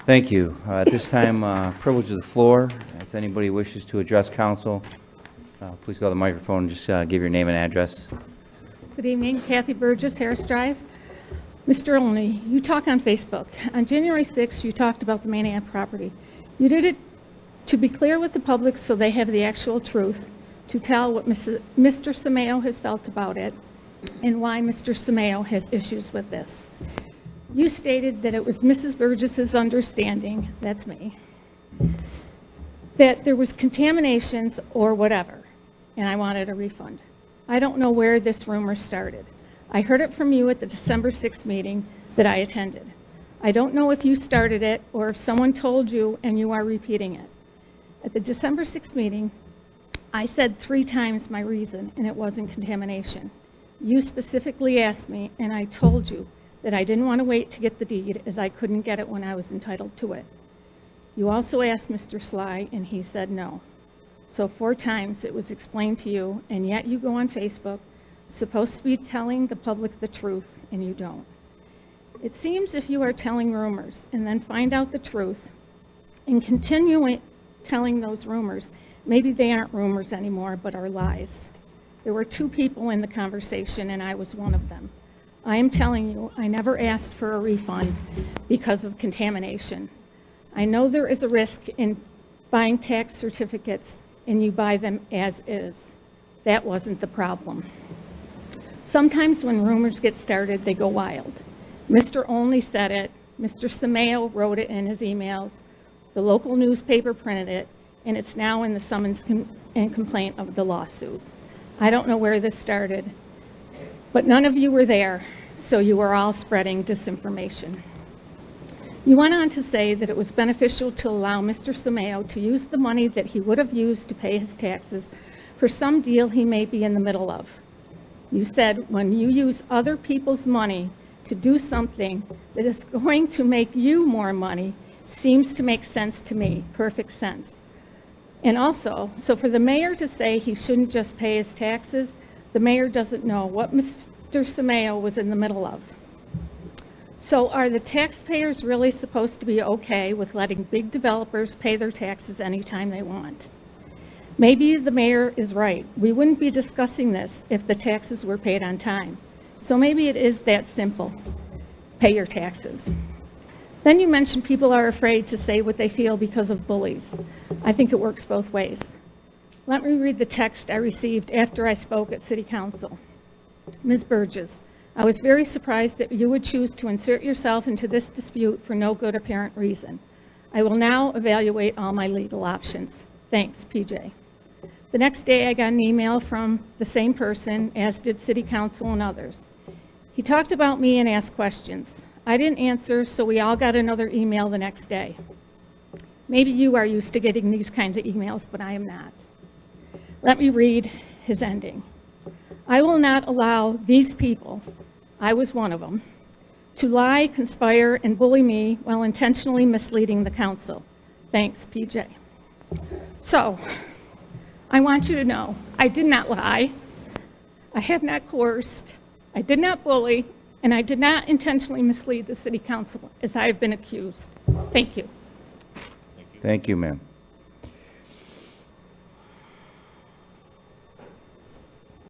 Thank you. At this time, privilege of the floor. If anybody wishes to address council, please go to the microphone and just give your name and address. Good evening, Kathy Burgess, Harris Drive. Mr. Olney, you talk on Facebook. On January 6th, you talked about the Maniac property. You did it to be clear with the public so they have the actual truth, to tell what Mr. Sameo has felt about it, and why Mr. Sameo has issues with this. You stated that it was Mrs. Burgess's understanding, that's me, that there was contaminations or whatever, and I wanted a refund. I don't know where this rumor started. I heard it from you at the December 6th meeting that I attended. I don't know if you started it or if someone told you and you are repeating it. At the December 6th meeting, I said 3 times my reason, and it wasn't contamination. You specifically asked me, and I told you that I didn't want to wait to get the deed as I couldn't get it when I was entitled to it. You also asked Mr. Sly, and he said no. So 4 times it was explained to you, and yet you go on Facebook, supposed to be telling the public the truth, and you don't. It seems if you are telling rumors and then find out the truth and continue telling those rumors, maybe they aren't rumors anymore, but are lies. There were 2 people in the conversation, and I was one of them. I am telling you, I never asked for a refund because of contamination. I know there is a risk in buying tax certificates and you buy them as is. That wasn't the problem. Sometimes when rumors get started, they go wild. Mr. Only said it, Mr. Sameo wrote it in his emails, the local newspaper printed it, and it's now in the summons and complaint of the lawsuit. I don't know where this started, but none of you were there, so you were all spreading disinformation. You went on to say that it was beneficial to allow Mr. Sameo to use the money that he would have used to pay his taxes for some deal he may be in the middle of. You said when you use other people's money to do something that is going to make you more money seems to make sense to me, perfect sense. And also, so for the mayor to say he shouldn't just pay his taxes, the mayor doesn't know what Mr. Sameo was in the middle of. So are the taxpayers really supposed to be okay with letting big developers pay their taxes anytime they want? Maybe the mayor is right. We wouldn't be discussing this if the taxes were paid on time. So maybe it is that simple. Pay your taxes. Then you mentioned people are afraid to say what they feel because of bullies. I think it works both ways. Let me read the text I received after I spoke at City Council. Ms. Burgess, I was very surprised that you would choose to insert yourself into this dispute for no good apparent reason. I will now evaluate all my legal options. Thanks, PJ. The next day I got an email from the same person, as did City Council and others. He talked about me and asked questions. I didn't answer, so we all got another email the next day. Maybe you are used to getting these kinds of emails, but I am not. Let me read his ending. I will not allow these people, I was one of them, to lie, conspire, and bully me while intentionally misleading the council. Thanks, PJ. So, I want you to know, I did not lie, I have not coerced, I did not bully, and I did not intentionally mislead the City Council as I have been accused. Thank you. Thank you, ma'am.